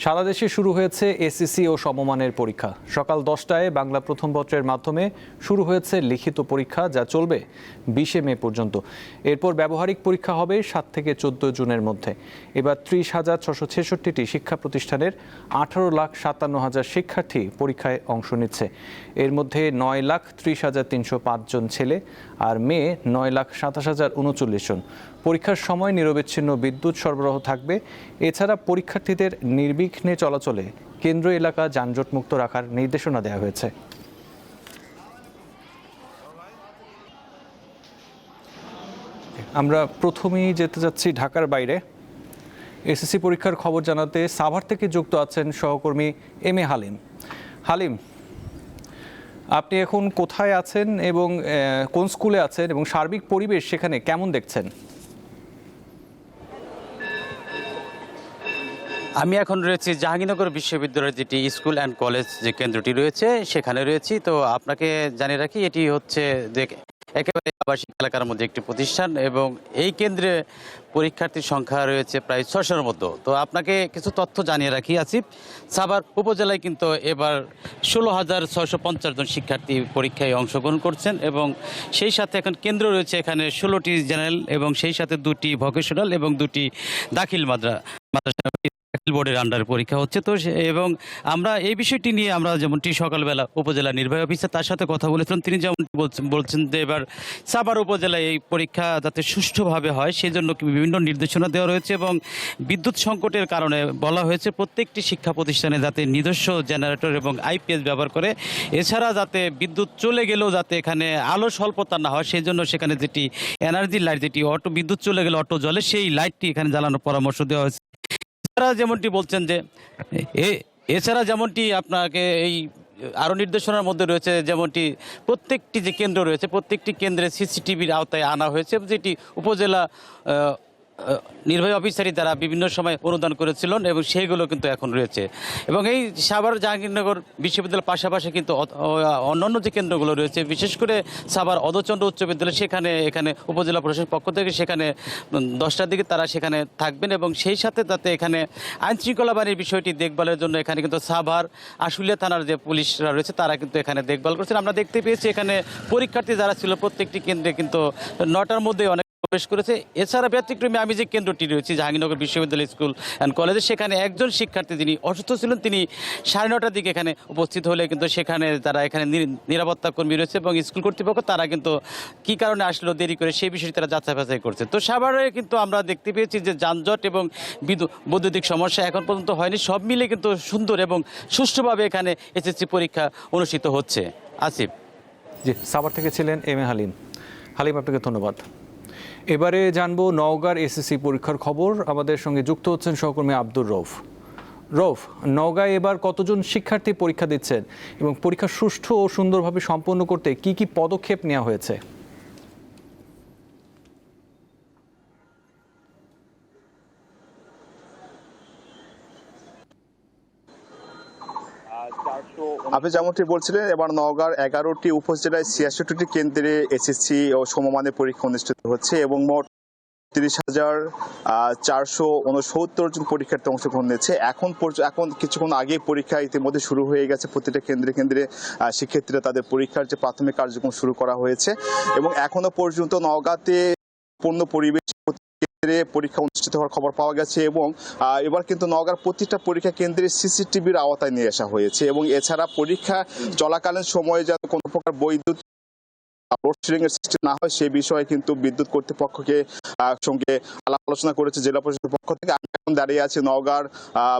সারা দেশে শুরু হয়েছে এসএসসি ও সমমানের পরীক্ষা। সকাল 10টায় বাংলা প্রথম পত্রের মাধ্যমে শুরু হয়েছে লিখিত পরীক্ষা, যা চলবে 20 মে পর্যন্ত। এরপর ব্যবহারিক পরীক্ষা হবে 7 থেকে 14 জুনের মধ্যে। এবার 30,666টি শিক্ষা প্রতিষ্ঠানের 18,57,000 শিক্ষার্থী পরীক্ষায় অংশ নিচ্ছে। এর মধ্যে 9,30,305 জন ছেলে আর মেয়ে 9,27,039 জন। পরীক্ষার সময় নিরবিচ্ছিন্ন বিদ্যুৎ সরবরাহ থাকবে। এছাড়া পরীক্ষার্থীদের নির্বিঘ্নে চলাচলে কেন্দ্র এলাকা যানজটমুক্ত রাখার নির্দেশনা দেওয়া হয়েছে। আমরা প্রথমেই যেতে যাচ্ছি ঢাকার বাইরে। এসএসসি পরীক্ষার খবর জানাতে সাভার থেকে যুক্ত আছেন সহকর্মী এম এ হালিম। হালিম, আপনি এখন কোথায় আছেন এবং কোন স্কুলে আছেন এবং সার্বিক পরিবেশ সেখানে কেমন দেখছেন? আমি এখন রয়েছি জাহাঙ্গীরনগর বিশ্ববিদ্যালয়ের যেটি স্কুল অ্যান্ড কলেজ যে কেন্দ্রটি রয়েছে সেখানে রয়েছি। তো আপনাকে জানিয়ে রাখি, এটি হচ্ছে একেবারে আবাসিক এলাকার মধ্যে একটি প্রতিষ্ঠান এবং এই কেন্দ্রে পরীক্ষার্থীর সংখ্যা রয়েছে প্রায় 600-এর মতো। তো আপনাকে কিছু তথ্য জানিয়ে রাখি আসিফ, সাভার উপজেলায় কিন্তু এবার 16,650 জন শিক্ষার্থী পরীক্ষায় অংশগ্রহণ করছেন এবং সেই সাথে এখন কেন্দ্র রয়েছে এখানে 16টি জেনারেল এবং সেই সাথে 2টি ভোকেশনাল এবং 2টি দাখিল মাদ্রাসা বোর্ডের আন্ডারে পরীক্ষা হচ্ছে। তো এবং আমরা এই বিষয়টি নিয়ে আমরা যেমনটি সকালবেলা উপজেলা নির্বাহী অফিসার তার সাথে কথা বলেছিলাম, তিনি যেমন বলছেন যে এবার সাভার উপজেলায় এই পরীক্ষা যাতে সুষ্ঠুভাবে হয় সেই জন্য বিভিন্ন নির্দেশনা দেওয়া রয়েছে এবং বিদ্যুৎ সংকটের কারণে বলা হয়েছে প্রত্যেকটি শিক্ষা প্রতিষ্ঠানে যাতে নিজস্ব জেনারেটর এবং আইপিএস ব্যবহার করে, এছাড়া যাতে বিদ্যুৎ চলে গেলেও যাতে এখানে আলো স্বল্পতা না হয় সেই জন্য সেখানে যেটি এনার্জি লাইট, যেটি অটো বিদ্যুৎ চলে গেলে অটো জ্বলে, সেই লাইটটি এখানে জ্বালানোর পরামর্শ দেওয়া হয়েছে। যেমনটি বলছেন যে এছাড়া যেমনটি আপনাকে এই আরও নির্দেশনার মধ্যে রয়েছে, যেমনটি প্রত্যেকটি যে কেন্দ্র রয়েছে প্রত্যেকটি কেন্দ্রে সিসিটিভির আওতায় আনা হয়েছে, যেটি উপজেলা নির্বাহী অফিসারই তারা বিভিন্ন সময় অনুদান করেছিলেন এবং সেইগুলো কিন্তু এখন রয়েছে। এবং এই সাভার জাহাঙ্গীরনগর বিশ্ববিদ্যালয়ের পাশাপাশি কিন্তু অন্যান্য যে কেন্দ্রগুলো রয়েছে, বিশেষ করে সাভার অধচন্দ্র উচ্চ বিদ্যালয়, এখানে উপজেলা প্রশাসনের পক্ষ থেকে সেখানে 10টার দিকে তারা সেখানে থাকবেন এবং সেই সাথে তাতে এখানে আইনশৃঙ্খলা বাহিনীর বিষয়টি দেখভালের জন্য এখানে কিন্তু সাভার আশুলিয়া থানার যে পুলিশরা রয়েছে তারা কিন্তু এখানে দেখভাল করছেন। আমরা দেখতে পেয়েছি এখানে পরীক্ষার্থী যারা ছিল প্রত্যেকটি কেন্দ্রে কিন্তু 9টার মধ্যে অনেক প্রবেশ করেছে। এছাড়া ব্যতিক্রমে আমি যে কেন্দ্রটি রয়েছি জাহাঙ্গীরনগর বিশ্ববিদ্যালয় স্কুল অ্যান্ড কলেজে, সেখানে একজন শিক্ষার্থী যিনি অসুস্থ ছিলেন তিনি 9:30টার দিকে এখানে উপস্থিত হলে কিন্তু সেখানে তারা এখানে নিরাপত্তা কর্মী রয়েছে এবং স্কুল কর্তৃপক্ষ তারা কিন্তু কী কারণে আসলো দেরি করে সেই বিষয়টি তারা যাচাই বাছাই করছে। তো সাভারে কিন্তু আমরা দেখতে পেয়েছি যে যানজট এবং বৈদ্যুতিক সমস্যা এখন পর্যন্ত হয়নি, সব মিলে কিন্তু সুন্দর এবং সুষ্ঠুভাবে এখানে এসএসসি পরীক্ষা অনুষ্ঠিত হচ্ছে। আসিফ। জি, সাভার থেকে ছিলেন এম এ হালিম। হালিম, আপনাকে ধন্যবাদ। এবারে জানবো নওগাঁর এসএসসি পরীক্ষার খবর। আমাদের সঙ্গে যুক্ত হচ্ছেন সহকর্মী আব্দুর রৌফ। নওগাঁয় এবার কতজন শিক্ষার্থী পরীক্ষা দিচ্ছেন এবং পরীক্ষা সুষ্ঠু ও সুন্দরভাবে সম্পন্ন করতে কি কি পদক্ষেপ নেওয়া হয়েছে? আপনি যেমনটি বলছিলেন, এবার নওগাঁর 11টি উপজেলায় 66টি কেন্দ্রে এসএসসি ও সমমানের পরীক্ষা অনুষ্ঠিত হচ্ছে এবং মোট 30,469 জন পরীক্ষার্থী অংশগ্রহণ নিচ্ছে। এখন কিছুক্ষণ আগে পরীক্ষা ইতিমধ্যে শুরু হয়ে গেছে। প্রতিটা কেন্দ্রে শিক্ষার্থীরা তাদের পরীক্ষার যে প্রাথমিক কার্যক্রম শুরু করা হয়েছে এবং এখনো পর্যন্ত নওগাঁতে পূর্ণ পরিবেশ পরীক্ষা অনুষ্ঠিত হওয়ার খবর পাওয়া গেছে এবং এবার কিন্তু নওগাঁর প্রতিটা পরীক্ষা কেন্দ্রে সিসিটিভির আওতায় নিয়ে আসা হয়েছে এবং এছাড়া পরীক্ষা চলাকালীন সময়ে যেন কোনো প্রকার বৈদ্যুতিক লোডশেডিং এর সৃষ্টি না হয় সেই বিষয়ে কিন্তু বিদ্যুৎ কর্তৃপক্ষকে সঙ্গে আলোচনা করেছে জেলা প্রশাসনের পক্ষ থেকে। আমি এখন দাঁড়িয়ে আছি নওগাঁর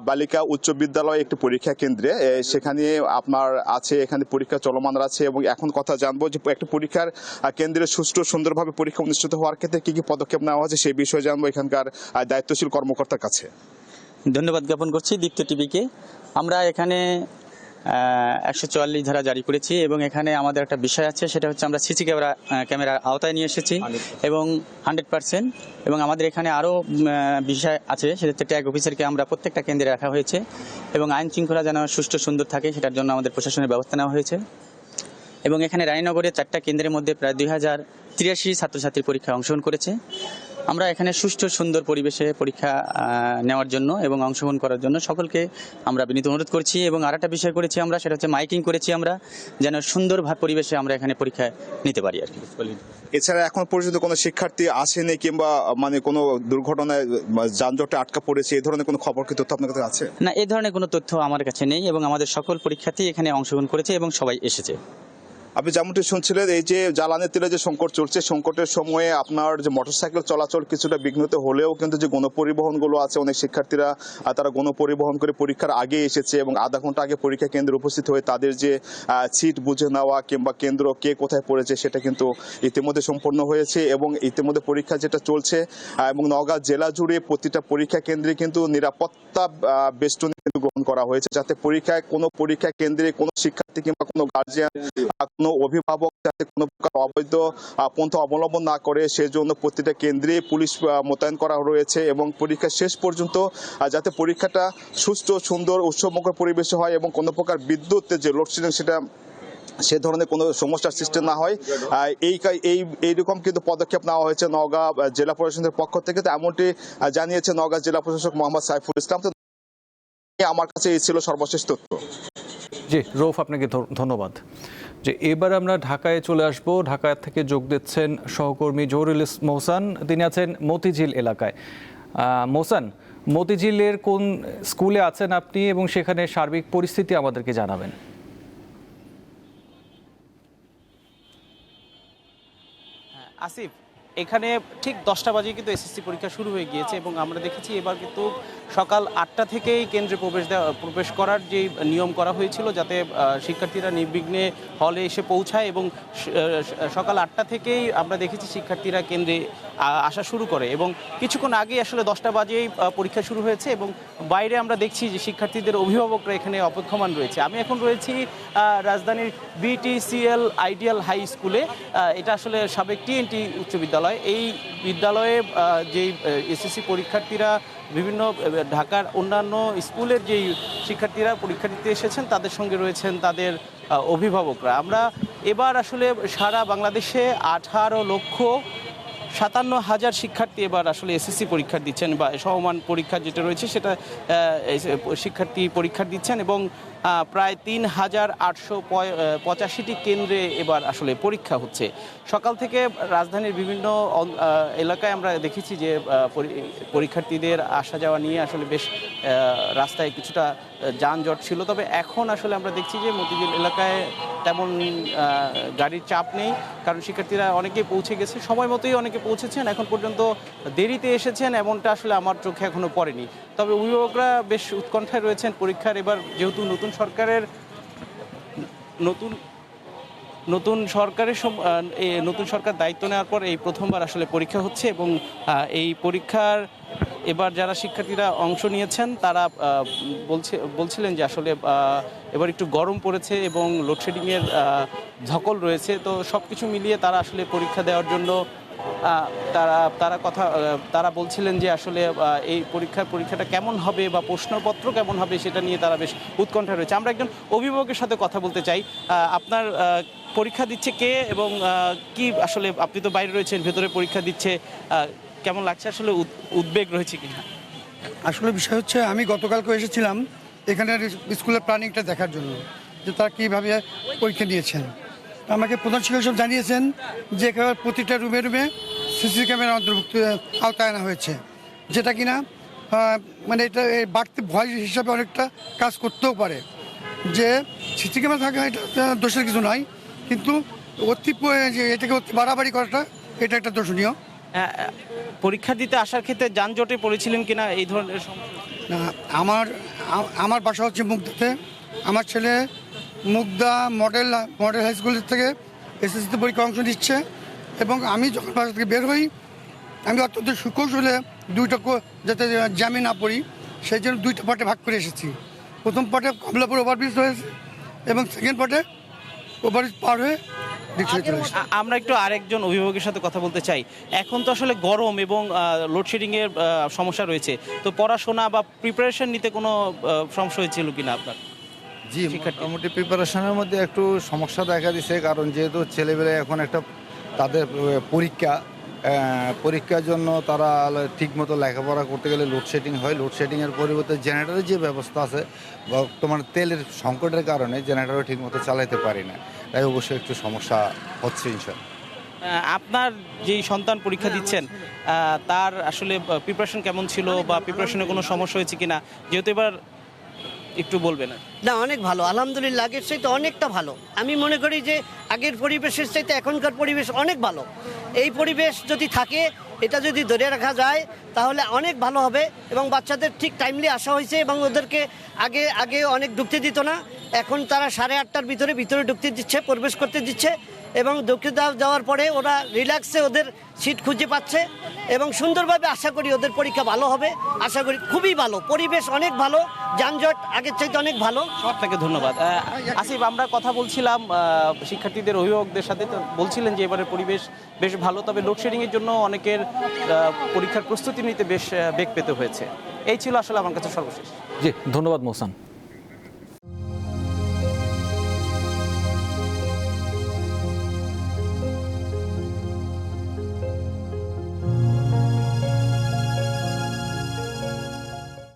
বালিকা উচ্চ বিদ্যালয় একটি পরীক্ষা কেন্দ্রে, সেখানে আপনার আছে এখানে পরীক্ষা চলমান আছে এবং এখন কথা জানবো যে একটি পরীক্ষার কেন্দ্রে সুষ্ঠু সুন্দরভাবে পরীক্ষা অনুষ্ঠিত হওয়ার ক্ষেত্রে কি কি পদক্ষেপ নেওয়া হয়েছে সেই বিষয়ে জানবো এখানকার দায়িত্বশীল কর্মকর্তার কাছে। ধন্যবাদ জ্ঞাপন করছি দীপ্ত টিভিকে। আমরা এখানে 144 ধারা জারি করেছি এবং এখানে আমাদের একটা বিষয় আছে, সেটা হচ্ছে আমরা সিসি ক্যামেরার আওতায় নিয়ে এসেছি এবং 100%। এবং আমাদের এখানে আরও বিষয় আছে, সেটা হচ্ছে ট্যাগ অফিসারকে আমরা প্রত্যেকটা কেন্দ্রে রাখা হয়েছে এবং আইন শৃঙ্খলা যেন সুষ্ঠু সুন্দর থাকে সেটার জন্য আমাদের প্রশাসনের ব্যবস্থা নেওয়া হয়েছে। এবং এখানে রানীনগরে 4টা কেন্দ্রের মধ্যে প্রায় 2083 ছাত্রছাত্রী পরীক্ষায় অংশগ্রহণ করেছে আমরা এখানে সুষ্ঠু সুন্দর পরিবেশে পরীক্ষা নেওয়ার জন্য এবং অংশগ্রহণ করার জন্য সকলকে আমরা বিনীত অনুরোধ করছি। এবং আরেকটা বিষয় করেছি আমরা, সেটা হচ্ছে মাইকিং করেছি আমরা, যেন সুন্দর পরিবেশে আমরা এখানে পরীক্ষা নিতে পারি আর কি। এছাড়া এখন পর্যন্ত কোনো শিক্ষার্থী আসেনি কিংবা মানে কোনো দুর্ঘটনায় যানজটে আটকা পড়েছে এই ধরনের কোনো খবর কি তথ্য আপনার কাছে আছে? না, এই ধরনের কোনো তথ্য আমার কাছে নেই এবং আমাদের সকল পরীক্ষার্থী এখানে অংশগ্রহণ করেছে এবং সবাই এসেছে। আপনি যেমনটি শুনছিলেন, এই যে জ্বালানি তেলের যে সংকট চলছে, সংকটের সময়ে আপনার যে মোটরসাইকেল চলাচল কিছুটা বিঘ্নিত হলেও কিন্তু যে গণপরিবহনগুলো আছে, অনেক শিক্ষার্থীরা তারা গণপরিবহন করে পরীক্ষার আগে এসেছে এবং আধা ঘন্টা আগে পরীক্ষা কেন্দ্রে উপস্থিত হয়ে তাদের যে সিট বুঝে নেওয়া কিংবা কেন্দ্র কে কোথায় পড়েছে সেটা কিন্তু ইতিমধ্যে সম্পন্ন হয়েছে। এবং ইতিমধ্যে পরীক্ষা যেটা চলছে এবং নওগাঁ জেলা জুড়ে প্রতিটা পরীক্ষা কেন্দ্রে কিন্তু নিরাপত্তা বেষ্টনী কিন্তু গ্রহণ করা হয়েছে, যাতে কোনো পরীক্ষা কেন্দ্রে কোনো শিক্ষার্থী কিংবা কোনো গার্জিয়ান, কোনো অভিভাবক যাতে কোনো প্রকার অবৈধ পন্থা অবলম্বন না করে সেজন্য প্রতিটা কেন্দ্রে পুলিশ মোতায়েন করা রয়েছে। এবং পরীক্ষা শেষ পর্যন্ত যাতে পরীক্ষাটা সুষ্ঠু সুন্দর উৎসবমুখর পরিবেশে হয় এবং কোনো প্রকার বিদ্যুতের যে লোডশেডিং সেটা সে ধরনের কোনো সমস্যার সৃষ্টি না হয়, এইরকম কিন্তু পদক্ষেপ নেওয়া হয়েছে নওগাঁ জেলা প্রশাসনের পক্ষ থেকে। তো এমনটি জানিয়েছে নওগাঁ জেলা প্রশাসক মোহাম্মদ সাইফুল ইসলাম। তো আমার কাছে এই ছিল সর্বশেষ তথ্য। জি রৌফ, আপনাকে ধন্যবাদ। যে এবার আমরা ঢাকায় চলে আসব। ঢাকা থেকে যোগ দিচ্ছেন সহকর্মী জহুরুল মোহসান, তিনি আছেন মতিঝিল এলাকায়। মোহসান, মতিঝিলের কোন স্কুলে আছেন আপনি এবং সেখানে সার্বিক পরিস্থিতি আমাদেরকে জানাবেন। আসিফ, এখানে ঠিক 10টা বাজে কিন্তু এসএসসি পরীক্ষা শুরু হয়ে গিয়েছে এবং আমরা দেখেছি এবার কিন্তু সকাল 8টা থেকেই কেন্দ্রে প্রবেশ করার যে নিয়ম করা হয়েছিল, যাতে শিক্ষার্থীরা নির্বিঘ্নে হলে এসে পৌঁছায়। এবং সকাল 8টা থেকেই আমরা দেখেছি শিক্ষার্থীরা কেন্দ্রে আসা শুরু করে এবং কিছুক্ষণ আগেই আসলে 10টা বাজেই পরীক্ষা শুরু হয়েছে এবং বাইরে আমরা দেখছি যে শিক্ষার্থীদের অভিভাবকরা এখানে অপেক্ষমান রয়েছে। আমি এখন রয়েছি রাজধানীর BTCL আইডিয়াল হাই স্কুলে। এটা আসলে সাবেক TNT উচ্চ বিদ্যালয়। এই বিদ্যালয়ে যেই এসএসসি পরীক্ষার্থীরা বিভিন্ন ঢাকার অন্যান্য স্কুলের যেই শিক্ষার্থীরা পরীক্ষা দিতে এসেছেন তাদের সঙ্গে রয়েছেন তাদের অভিভাবকরা। আমরা এবার আসলে সারা বাংলাদেশে 18,57,000 শিক্ষার্থী এবার আসলে এসএসসি পরীক্ষা দিচ্ছেন বা সমমান পরীক্ষা যেটা রয়েছে সেটা শিক্ষার্থী পরীক্ষা দিচ্ছেন এবং প্রায় 3,885টি কেন্দ্রে এবার আসলে পরীক্ষা হচ্ছে। সকাল থেকে রাজধানীর বিভিন্ন এলাকায় আমরা দেখেছি যে পরীক্ষার্থীদের আসা যাওয়া নিয়ে আসলে বেশ রাস্তায় কিছুটা যানজট ছিল। তবে এখন আসলে আমরা দেখছি যে মতিঝিল এলাকায় তেমন গাড়ির চাপ নেই, কারণ শিক্ষার্থীরা অনেকেই পৌঁছে গেছে, সময় মতোই অনেকে পৌঁছেছেন। এখন পর্যন্ত দেরিতে এসেছেন এমনটা আসলে আমার চোখে এখনো পড়েনি। তবে অভিভাবকরা বেশ উৎকণ্ঠায় রয়েছেন পরীক্ষার। এবার যেহেতু নতুন সরকারের দায়িত্ব নেওয়ার পর এই প্রথমবার আসলে পরীক্ষা হচ্ছে এবং এই পরীক্ষার এবার যারা শিক্ষার্থীরা অংশ নিয়েছেন তারা বলছিলেন যে আসলে এবার একটু গরম পড়েছে এবং লোডশেডিংয়ের ধকল রয়েছে। তো সব কিছু মিলিয়ে তারা আসলে পরীক্ষা দেওয়ার জন্য তারা বলছিলেন যে আসলে এই পরীক্ষাটা কেমন হবে বা প্রশ্নপত্র কেমন হবে সেটা নিয়ে তারা বেশ উৎকণ্ঠা রয়েছে। আমরা একজন অভিভাবকের সাথে কথা বলতে চাই। আপনার পরীক্ষা দিচ্ছে কে এবং কি আসলে আপনি তো বাইরে রয়েছেন, ভেতরে পরীক্ষা দিচ্ছে, কেমন লাগছে, আসলে উদ্বেগ রয়েছে কিনা? আসলে বিষয় হচ্ছে, আমি গতকালকে এসেছিলাম এখানের স্কুলের প্ল্যানিংটা দেখার জন্য যে তারা কীভাবে পরীক্ষা নিয়েছেন। আমাকে প্রধান শিক্ষক সব জানিয়েছেন যে এখানে প্রতিটা রুমে রুমে সিসি ক্যামেরা অন্তর্ভুক্ত আওতায় আনা হয়েছে, যেটা কিনা মানে এটা বাড়তি ভয় হিসাবে অনেকটা কাজ করতেও পারে। যে সিসি ক্যামেরা থাকা এটা দোষের কিছু নয়, কিন্তু এটাকে অতি বাড়াবাড়ি করাটা এটা একটা দোষণীয়। পরীক্ষা দিতে আসার ক্ষেত্রে যানজটে পড়েছিলেন কিনা এই ধরনের? না, আমার বাসা হচ্ছে মুগদাতে। আমার ছেলে মুগদা মডেল হাই স্কুল থেকে এসএসসিতে পরীক্ষা অংশ নিচ্ছে এবং আমি যখন বাসা থেকে বের হই আমি অত্যন্ত সুকৌশলে যাতে জ্যামে না পড়ি সেই জন্য 2টা পার্টে ভাগ করে এসেছি। প্রথম পার্টে কমলাপুর ওভারব্রিজ হয়েছে এবং সেকেন্ড পার্টে ওভারব্রিজ পার হয়ে আমরা একটু আরেকজন অভিভাবকের সাথে কথা বলতে চাই। এখন তো আসলে গরম এবং লোডশেডিংয়ের সমস্যা রয়েছে, তো পড়াশোনা বা প্রিপারেশন নিতে কোনো সমস্যা হয়েছিল কিনা আপনার? জি, মোটামুটি প্রিপারেশনের মধ্যে একটু সমস্যা দেখা দিচ্ছে, কারণ যেহেতু ছেলেবেলায় এখন একটা তাদের পরীক্ষা পরীক্ষার জন্য তারা ঠিকমতো লেখাপড়া করতে গেলে লোডশেডিং হয়। লোডশেডিংয়ের পরিবর্তে জেনারেটরের যে ব্যবস্থা আছে, বর্তমানে তেলের সংকটের কারণে জেনারেটরও ঠিকমতো চালাতে পারি না, তাই অবশ্যই একটু সমস্যা হচ্ছে ইনশাল্লাহ। আপনার যেই সন্তান পরীক্ষা দিচ্ছেন তার আসলে প্রিপারেশন কেমন ছিল বা প্রিপারেশনে কোনো সমস্যা হয়েছে কিনা, যেহেতু এবার একটু বলবেন। না, অনেক ভালো, আলহামদুলিল্লাহ। আগের চাইতে অনেকটা ভালো। আমি মনে করি যে আগের পরিবেশের চাইতে এখনকার পরিবেশ অনেক ভালো। এই পরিবেশ যদি থাকে, এটা যদি ধরে রাখা যায় তাহলে অনেক ভালো হবে এবং বাচ্চাদের ঠিক টাইমলি আসা হয়েছে এবং ওদেরকে আগে অনেক ঢুকতে দিত না, এখন তারা 8:30টার ভিতরে ঢুকতে দিচ্ছে, প্রবেশ করতে দিচ্ছে এবং ঢুকে যাওয়ার পরে ওরা রিল্যাক্সে ওদের সিট খুঁজে পাচ্ছে এবং সুন্দরভাবে আশা করি ওদের পরীক্ষা ভালো হবে। আশা করি খুবই ভালো, পরিবেশ অনেক ভালো, যানজট আগের চাইতে অনেক ভালো। আপনাকে ধন্যবাদ। আসিফ, আমরা কথা বলছিলাম শিক্ষার্থীদের অভিভাবকদের সাথে, তো বলছিলেন যে এবারের পরিবেশ বেশ ভালো, তবে লোডশেডিংয়ের জন্য অনেকের পরীক্ষার প্রস্তুতি নিতে বেশ বেগ পেতে হয়েছে। এই ছিল আসলে আমার কাছে সর্বশেষ। জি, ধন্যবাদ মোহসান।